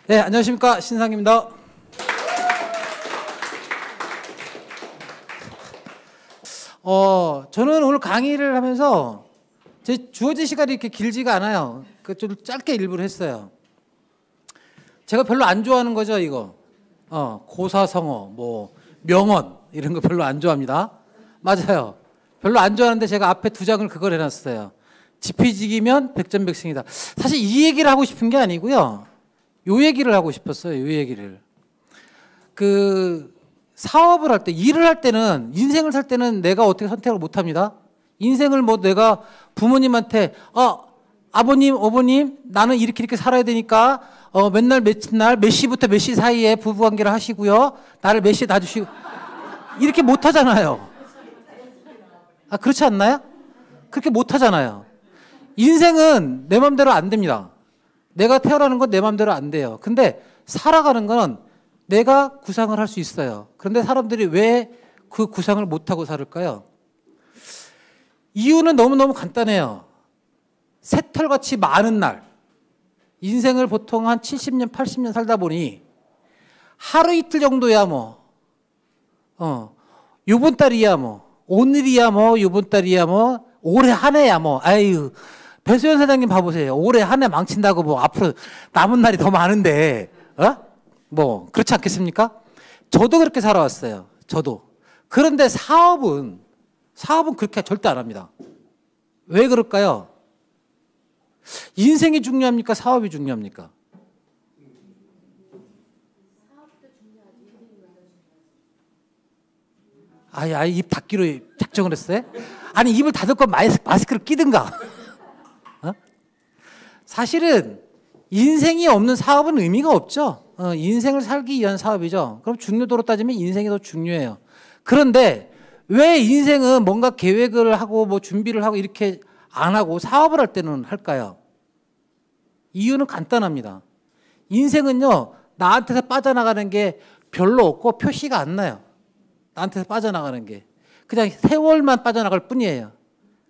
네, 안녕하십니까. 신상입니다. 저는 오늘 강의를 하면서 제 주어진 시간이 이렇게 길지가 않아요. 좀 짧게 일부러 했어요. 제가 별로 안 좋아하는 거죠, 이거. 고사성어, 뭐, 명언, 이런 거 별로 안 좋아합니다. 맞아요. 별로 안 좋아하는데 제가 앞에 두 장을 그걸 해놨어요. 지피지기면 백전백승이다. 사실 이 얘기를 하고 싶은 게 아니고요. 요 얘기를 하고 싶었어요. 요 얘기를. 사업을 할 때, 일을 할 때는, 인생을 살 때는 내가 어떻게 선택을 못 합니다. 인생을 뭐 내가 부모님한테, 아버님, 어머님, 나는 이렇게 살아야 되니까, 맨날 몇 시부터 몇 시 사이에 부부관계를 하시고요. 나를 몇 시에 놔주시고. 이렇게 못 하잖아요. 그렇지 않나요? 그렇게 못 하잖아요. 인생은 내 맘대로 안 됩니다. 내가 태어나는 건 내 맘대로 안 돼요. 근데 살아가는 건 내가 구상을 할 수 있어요. 그런데 사람들이 왜 그 구상을 못하고 살을까요? 이유는 너무너무 간단해요. 새털같이 많은 날, 인생을 보통 한 70년, 80년 살다 보니 하루 이틀 정도야 뭐, 요번 달이야 뭐, 오늘이야 뭐, 요번 달이야 뭐, 올해 한 해야 뭐, 아유, 배수연 사장님 봐보세요. 올해 한 해 망친다고 뭐 앞으로 남은 날이 더 많은데, 뭐, 그렇지 않겠습니까? 저도 그렇게 살아왔어요. 저도. 그런데 사업은 그렇게 절대 안 합니다. 왜 그럴까요? 인생이 중요합니까? 사업이 중요합니까? 입 닫기로 작정을 했어요? 아니, 입을 닫을 건 마스크를 끼든가. 사실은 인생이 없는 사업은 의미가 없죠. 인생을 살기 위한 사업이죠. 그럼 중요도로 따지면 인생이 더 중요해요. 그런데 왜 인생은 뭔가 계획을 하고 뭐 준비를 하고 이렇게 안 하고 사업을 할 때는 할까요? 이유는 간단합니다. 인생은요, 나한테서 빠져나가는 게 별로 없고 표시가 안 나요. 나한테서 빠져나가는 게. 그냥 세월만 빠져나갈 뿐이에요.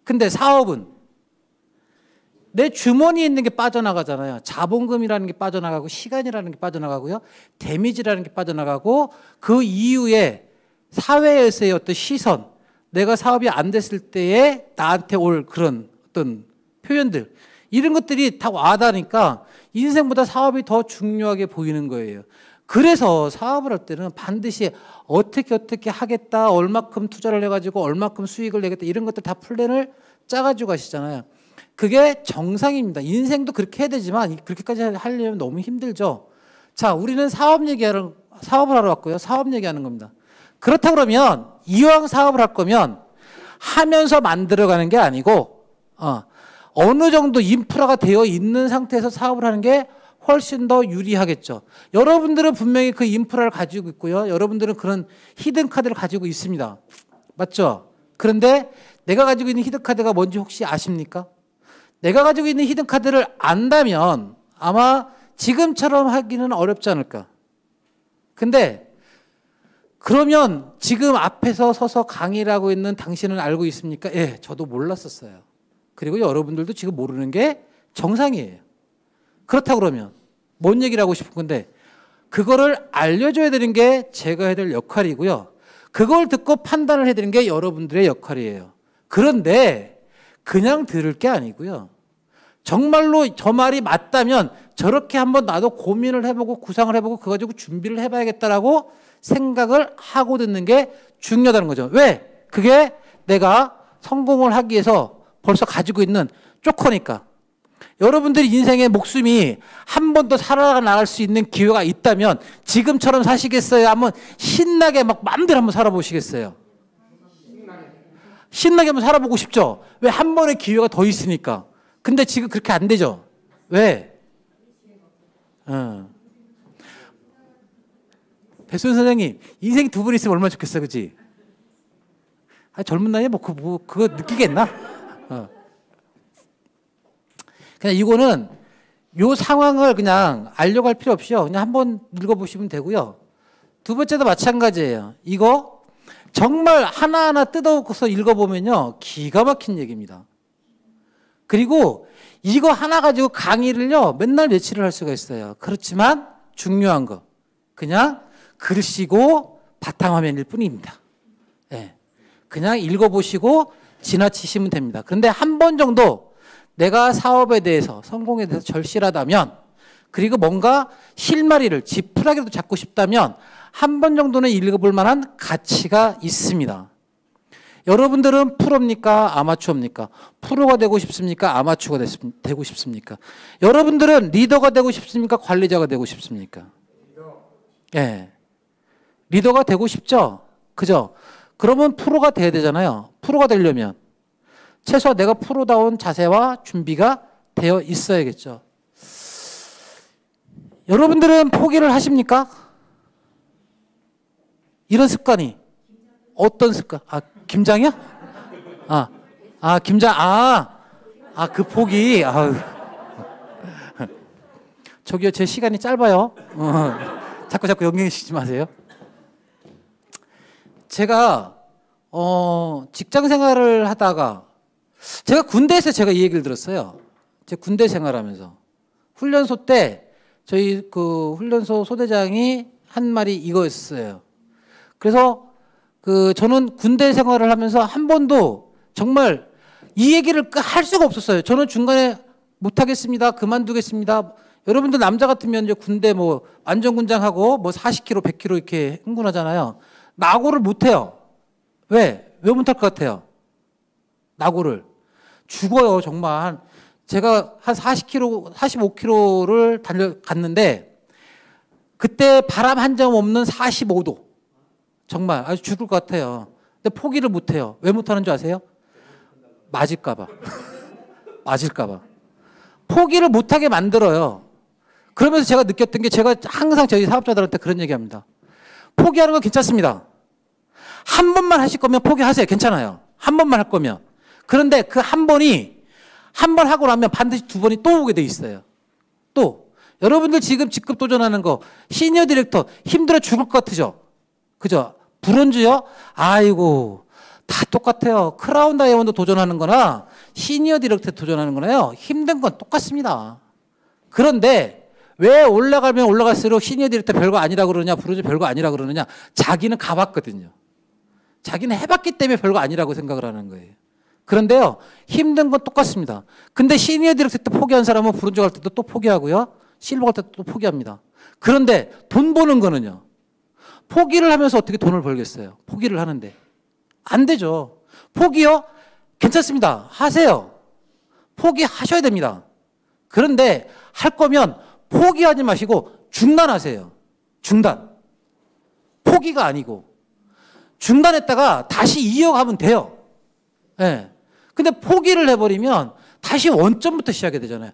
근데 사업은 내 주머니에 있는 게 빠져나가잖아요. 자본금이라는 게 빠져나가고 시간이라는 게 빠져나가고요. 데미지라는 게 빠져나가고 그 이후에 사회에서의 어떤 시선, 내가 사업이 안 됐을 때에 나한테 올 그런 어떤 표현들, 이런 것들이 다 와닿으니까 인생보다 사업이 더 중요하게 보이는 거예요. 그래서 사업을 할 때는 반드시 어떻게 하겠다, 얼마큼 투자를 해가지고 얼마큼 수익을 내겠다, 이런 것들 다 플랜을 짜가지고 가시잖아요. 그게 정상입니다. 인생도 그렇게 해야 되지만 그렇게까지 하려면 너무 힘들죠. 자, 우리는 사업을 하러 왔고요. 사업 얘기하는 겁니다. 그렇다 그러면 이왕 사업을 할 거면 하면서 만들어가는 게 아니고 어느 정도 인프라가 되어 있는 상태에서 사업을 하는 게 훨씬 더 유리하겠죠. 여러분들은 분명히 그 인프라를 가지고 있고요. 여러분들은 그런 히든 카드를 가지고 있습니다. 맞죠? 그런데 내가 가지고 있는 히든 카드가 뭔지 혹시 아십니까? 내가 가지고 있는 히든 카드를 안다면 아마 지금처럼 하기는 어렵지 않을까. 근데 그러면 지금 앞에서 서서 강의를 하고 있는 당신은 알고 있습니까? 예, 저도 몰랐었어요. 그리고 여러분들도 지금 모르는 게 정상이에요. 그렇다고 그러면 뭔 얘기를 하고 싶은 건데, 그거를 알려줘야 되는 게 제가 해야 될 역할이고요. 그걸 듣고 판단을 해야 되는 게 여러분들의 역할이에요. 그런데 그냥 들을 게 아니고요. 정말로 저 말이 맞다면 저렇게 한번 나도 고민을 해보고 구상을 해보고 그거 가지고 준비를 해봐야겠다라고 생각을 하고 듣는 게 중요하다는 거죠. 왜? 그게 내가 성공을 하기 위해서 벌써 가지고 있는 조커니까. 여러분들이 인생의 목숨이 한 번 더 살아나갈 수 있는 기회가 있다면 지금처럼 사시겠어요? 한번 신나게 막 마음대로 한번 살아보시겠어요? 신나게 한번 살아보고 싶죠? 왜? 한 번의 기회가 더 있으니까. 근데 지금 그렇게 안 되죠? 왜? 배수연 선생님, 인생이 두 번 있으면 얼마나 좋겠어, 그치? 젊은 나이에 그거 느끼겠나? 그냥 이거는 요 상황을 그냥 알려고 할 필요 없이요. 그냥 한번 읽어보시면 되고요. 두 번째도 마찬가지예요. 이거 정말 하나하나 뜯어서 읽어보면요. 기가 막힌 얘기입니다. 그리고 이거 하나 가지고 강의를요. 맨날 며칠을 할 수가 있어요. 그렇지만 중요한 거 그냥 글씨고 바탕화면일 뿐입니다. 예. 그냥 읽어보시고 지나치시면 됩니다. 그런데 한 번 정도 내가 사업에 대해서 성공에 대해서 절실하다면 그리고 뭔가 실마리를 지푸라기라도 잡고 싶다면 한 번 정도는 읽어볼 만한 가치가 있습니다. 여러분들은 프로입니까? 아마추어입니까? 프로가 되고 싶습니까? 아마추어가 되고 싶습니까? 여러분들은 리더가 되고 싶습니까? 관리자가 되고 싶습니까? 예. 리더가 되고 싶죠? 그죠? 그러면 프로가 돼야 되잖아요. 프로가 되려면 최소한 내가 프로다운 자세와 준비가 되어 있어야겠죠. 여러분들은 포기를 하십니까? 이런 습관이. 어떤 습관? 아, 김장이요? 김장. 그 포기. 아유. 저기요, 제 시간이 짧아요. 자꾸 연결시키지 마세요. 제가 직장 생활을 하다가 제가 군대에서 제가 이 얘기를 들었어요. 제가 군대 생활하면서 훈련소 때 저희 그 훈련소 소대장이 한 말이 이거였어요. 그래서 저는 군대 생활을 하면서 한 번도 정말 이 얘기를 할 수가 없었어요. 저는 중간에 못하겠습니다. 그만두겠습니다. 여러분들 남자 같으면 이제 군대 뭐 안전군장하고 뭐 40km, 100km 이렇게 흥분하잖아요. 낙오를 못해요. 왜? 왜 못할 것 같아요? 낙오를. 죽어요, 정말. 제가 한 40km, 45km를 갔는데 그때 바람 한 점 없는 45도. 정말 아주 죽을 것 같아요. 근데 포기를 못해요. 왜 못하는 줄 아세요? 맞을까봐. 맞을까봐. 포기를 못하게 만들어요. 그러면서 제가 느꼈던 게 제가 항상 저희 사업자들한테 그런 얘기합니다. 포기하는 건 괜찮습니다. 한 번만 하실 거면 포기하세요. 괜찮아요. 한 번만 할 거면. 그런데 그 한 번이 한 번 하고 나면 반드시 두 번이 또 오게 돼 있어요. 또 여러분들 지금 직급 도전하는 거 시니어 디렉터 힘들어 죽을 것 같으죠? 그죠? 브론즈요? 아이고 다 똑같아요. 크라운 다이아몬드 도전하는 거나 시니어 디렉터 도전하는 거나요. 힘든 건 똑같습니다. 그런데 왜 올라가면 올라갈수록 시니어 디렉터 별거 아니라 그러느냐, 브론즈 별거 아니라 그러느냐. 자기는 가봤거든요. 자기는 해봤기 때문에 별거 아니라고 생각을 하는 거예요. 그런데요, 힘든 건 똑같습니다. 근데 시니어 디렉터 때 포기한 사람은 브론즈 갈 때도 또 포기하고요. 실버 갈 때도 또 포기합니다. 그런데 돈 버는 거는요. 포기를 하면서 어떻게 돈을 벌겠어요? 포기를 하는데. 안 되죠. 포기요? 괜찮습니다. 하세요. 포기하셔야 됩니다. 그런데 할 거면 포기하지 마시고 중단하세요. 중단. 포기가 아니고. 중단했다가 다시 이어가면 돼요. 예. 근데 포기를 해버리면 다시 원점부터 시작이 되잖아요.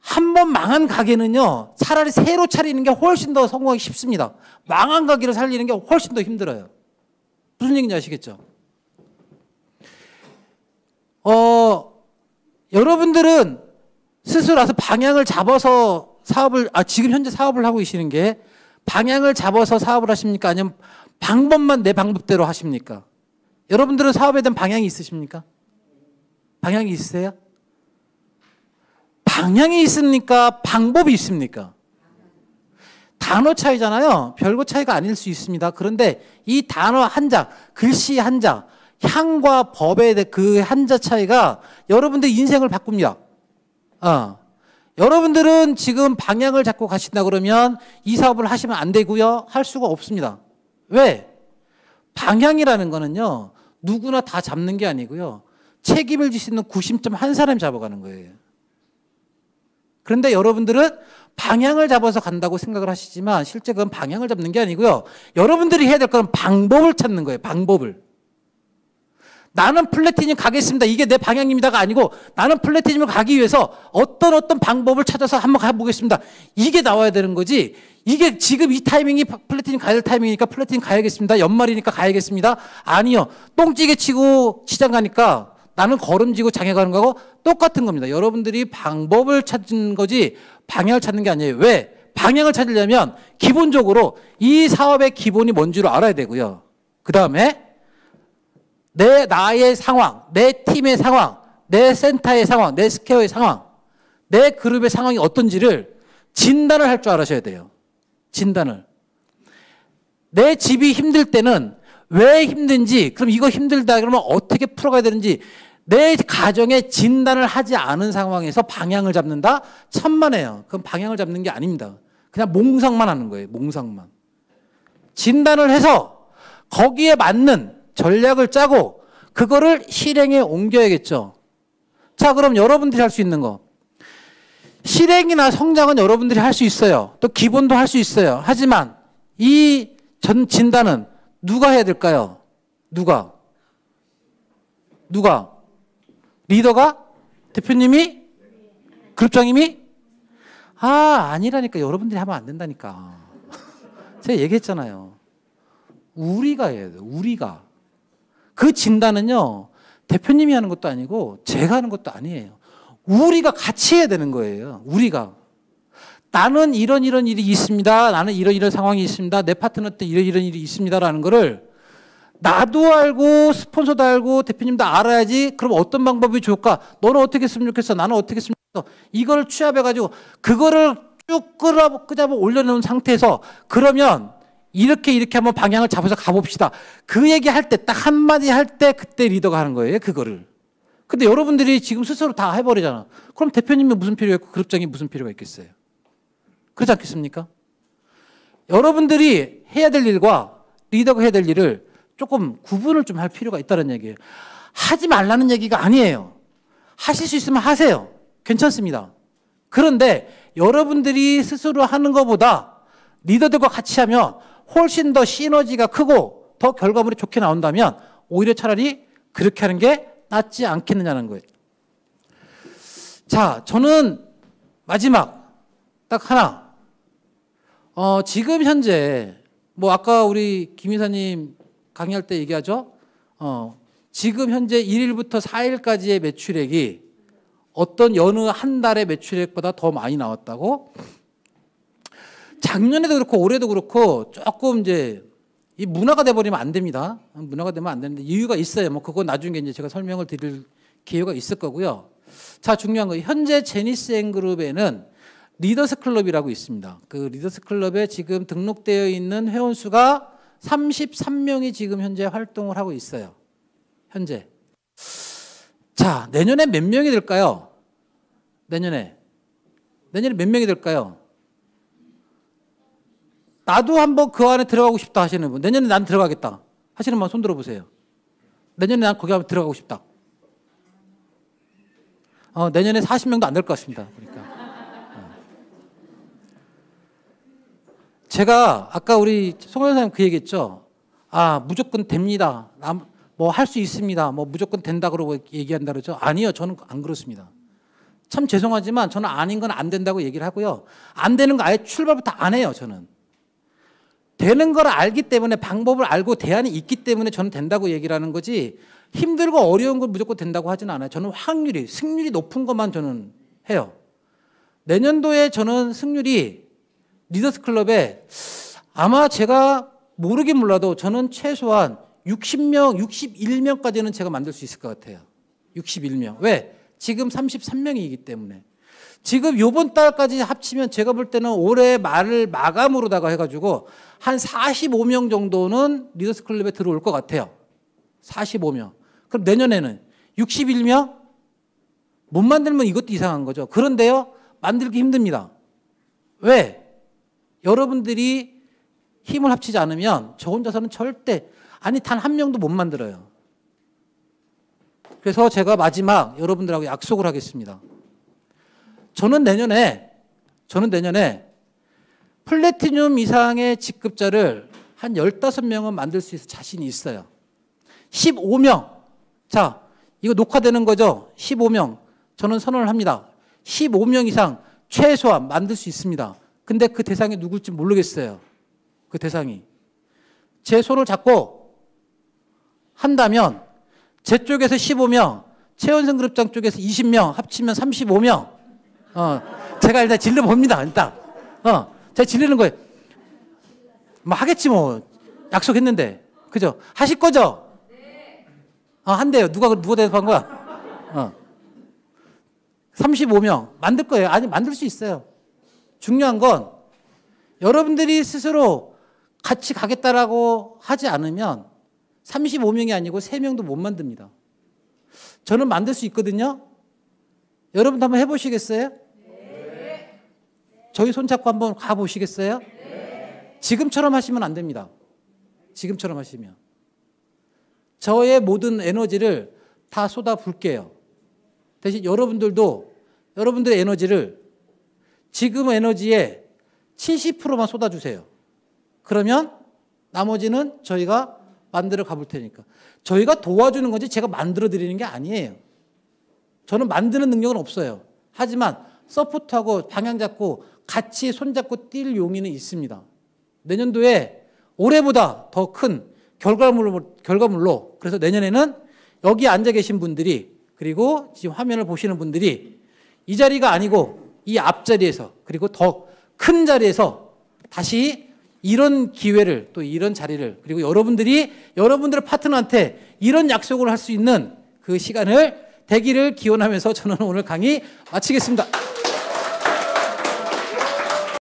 한 번 망한 가게는요, 차라리 새로 차리는 게 훨씬 더 성공하기 쉽습니다. 망한 가게를 살리는 게 훨씬 더 힘들어요. 무슨 얘기인지 아시겠죠? 여러분들은 스스로 와서 방향을 잡아서 지금 현재 사업을 하고 계시는 게 방향을 잡아서 사업을 하십니까? 아니면 방법만 내 방법대로 하십니까? 여러분들은 사업에 대한 방향이 있으십니까? 방향이 있으세요? 방향이 있습니까? 방법이 있습니까? 단어 차이잖아요. 별거 차이가 아닐 수 있습니다. 그런데 이 단어 한자, 글씨 한자, 향과 법의 그 한자 차이가 여러분들 인생을 바꿉니다. 여러분들은 지금 방향을 잡고 가신다 그러면 이 사업을 하시면 안 되고요. 할 수가 없습니다. 왜? 방향이라는 거는요. 누구나 다 잡는 게 아니고요. 책임을 질 수 있는 구심점 한 사람이 잡아가는 거예요. 그런데 여러분들은 방향을 잡아서 간다고 생각을 하시지만 실제 그건 방향을 잡는 게 아니고요. 여러분들이 해야 될 건 방법을 찾는 거예요. 방법을. 나는 플래티넘 가겠습니다. 이게 내 방향입니다가 아니고 나는 플래티넘을 가기 위해서 어떤 방법을 찾아서 한번 가보겠습니다. 이게 나와야 되는 거지. 이게 지금 이 타이밍이 플래티넘 가야 될 타이밍이니까 플래티넘 가야겠습니다. 연말이니까 가야겠습니다. 아니요. 똥찌개 치고 시장 가니까 나는 걸음지고 장에 가는 거하고 똑같은 겁니다. 여러분들이 방법을 찾는 거지 방향을 찾는 게 아니에요. 왜? 방향을 찾으려면 기본적으로 이 사업의 기본이 뭔지를 알아야 되고요. 그 다음에 나의 상황, 내 팀의 상황, 내 센터의 상황, 내 스퀘어의 상황, 내 그룹의 상황이 어떤지를 진단을 할 줄 알아셔야 돼요. 진단을. 내 집이 힘들 때는 왜 힘든지, 그럼 이거 힘들다 그러면 어떻게 풀어가야 되는지 내 가정에 진단을 하지 않은 상황에서 방향을 잡는다? 천만에요. 그건 방향을 잡는 게 아닙니다. 그냥 몽상만 하는 거예요. 몽상만. 진단을 해서 거기에 맞는 전략을 짜고 그거를 실행에 옮겨야겠죠. 자, 그럼 여러분들이 할 수 있는 거. 실행이나 성장은 여러분들이 할 수 있어요. 또 기본도 할 수 있어요. 하지만 이 진단은 누가 해야 될까요? 누가? 리더가? 대표님이? 그룹장님이? 아니라니까. 여러분들이 하면 안 된다니까. 제가 얘기했잖아요. 우리가 해야 돼요. 우리가. 그 진단은요, 대표님이 하는 것도 아니고 제가 하는 것도 아니에요. 우리가 같이 해야 되는 거예요. 우리가. 나는 이런 일이 있습니다. 나는 이런 상황이 있습니다. 내 파트너 때 이런 일이 있습니다라는 거를 나도 알고 스폰서도 알고 대표님도 알아야지. 그럼 어떤 방법이 좋을까? 너는 어떻게 했으면 좋겠어? 나는 어떻게 했으면 좋겠어? 이거를 취합해가지고 그거를 쭉 끄잡아 올려놓은 상태에서 그러면 이렇게 한번 방향을 잡아서 가봅시다. 그 얘기할 때 딱 한마디 할 때 그때 리더가 하는 거예요. 그거를. 근데 여러분들이 지금 스스로 다 해버리잖아. 그럼 대표님이 무슨 필요가 있고 그룹장이 무슨 필요가 있겠어요? 그렇지 않겠습니까? 여러분들이 해야 될 일과 리더가 해야 될 일을 조금 구분을 좀 할 필요가 있다는 얘기예요. 하지 말라는 얘기가 아니에요. 하실 수 있으면 하세요. 괜찮습니다. 그런데 여러분들이 스스로 하는 것보다 리더들과 같이 하면 훨씬 더 시너지가 크고 더 결과물이 좋게 나온다면 오히려 차라리 그렇게 하는 게 낫지 않겠느냐는 거예요. 자, 저는 마지막 딱 하나. 지금 현재 뭐 아까 우리 김 이사님 강의할 때 얘기하죠. 지금 현재 1일부터 4일까지의 매출액이 어떤 여느 한 달의 매출액보다 더 많이 나왔다고? 작년에도 그렇고 올해도 그렇고 조금 이제 이 문화가 돼버리면 안 됩니다. 문화가 되면 안 되는데 이유가 있어요. 뭐 그거 나중에 이제 제가 설명을 드릴 기회가 있을 거고요. 자, 중요한 거 현재 제니스앤그룹에는 리더스 클럽이라고 있습니다. 그 리더스 클럽에 지금 등록되어 있는 회원 수가 33명이 지금 현재 활동을 하고 있어요. 현재. 자, 내년에 몇 명이 될까요? 내년에 몇 명이 될까요? 나도 한번 그 안에 들어가고 싶다 하시는 분. 내년에 난 들어가겠다 하시는 분 손 들어보세요. 내년에 난 거기 한번 들어가고 싶다. 내년에 40명도 안 될 것 같습니다. 그러니까. 제가 아까 우리 송 회장님 그 얘기했죠. 무조건 됩니다. 뭐 할 수 있습니다. 뭐 무조건 된다 그러고 얘기한다 그러죠. 아니요. 저는 안 그렇습니다. 참 죄송하지만 저는 아닌 건 안 된다고 얘기를 하고요. 안 되는 거 아예 출발부터 안 해요. 저는. 되는 걸 알기 때문에 방법을 알고 대안이 있기 때문에 저는 된다고 얘기를 하는 거지 힘들고 어려운 걸 무조건 된다고 하지는 않아요. 저는 승률이 높은 것만 저는 해요. 내년도에 저는 승률이 리더스 클럽에 아마 제가 모르긴 몰라도 저는 최소한 60명, 61명까지는 제가 만들 수 있을 것 같아요. 61명. 왜? 지금 33명이기 때문에. 지금 요번 달까지 합치면 제가 볼 때는 올해 말을 마감으로다가 해가지고 한 45명 정도는 리더스 클럽에 들어올 것 같아요. 45명. 그럼 내년에는 61명? 못 만들면 이것도 이상한 거죠. 그런데요, 만들기 힘듭니다. 왜? 여러분들이 힘을 합치지 않으면 저 혼자서는 절대, 단 한 명도 못 만들어요. 그래서 제가 마지막 여러분들하고 약속을 하겠습니다. 저는 내년에 플래티늄 이상의 직급자를 한 15명은 만들 수 있을 자신이 있어요. 15명. 자, 이거 녹화되는 거죠? 15명. 저는 선언을 합니다. 15명 이상 최소한 만들 수 있습니다. 근데 그 대상이 누굴지 모르겠어요. 그 대상이. 제 손을 잡고 한다면 제 쪽에서 15명, 최원성 그룹장 쪽에서 20명 합치면 35명. 제가 일단 질러봅니다. 일단. 제가 질르는 거예요. 뭐 하겠지 뭐. 약속했는데. 그죠? 하실 거죠? 네. 한대요. 누가 대답한 거야? 35명. 만들 거예요. 아니, 만들 수 있어요. 중요한 건 여러분들이 스스로 같이 가겠다라고 하지 않으면 35명이 아니고 3명도 못 만듭니다. 저는 만들 수 있거든요. 여러분도 한번 해보시겠어요? 네. 저희 손잡고 한번 가보시겠어요? 네. 지금처럼 하시면 안 됩니다. 지금처럼 하시면. 저의 모든 에너지를 다 쏟아붓게요. 대신 여러분들도 여러분들의 에너지를 지금 에너지의 70%만 쏟아주세요. 그러면 나머지는 저희가 만들어 가볼 테니까. 저희가 도와주는 건지 제가 만들어 드리는 게 아니에요. 저는 만드는 능력은 없어요. 하지만 서포트하고 방향 잡고 같이 손잡고 뛸 용의는 있습니다. 내년도에 올해보다 더 큰 결과물로 그래서 내년에는 여기 앉아 계신 분들이 그리고 지금 화면을 보시는 분들이 이 자리가 아니고 이 앞자리에서 그리고 더 큰 자리에서 다시 이런 기회를 또 이런 자리를 그리고 여러분들이 여러분들의 파트너한테 이런 약속을 할 수 있는 그 시간을 되기를 기원하면서 저는 오늘 강의 마치겠습니다.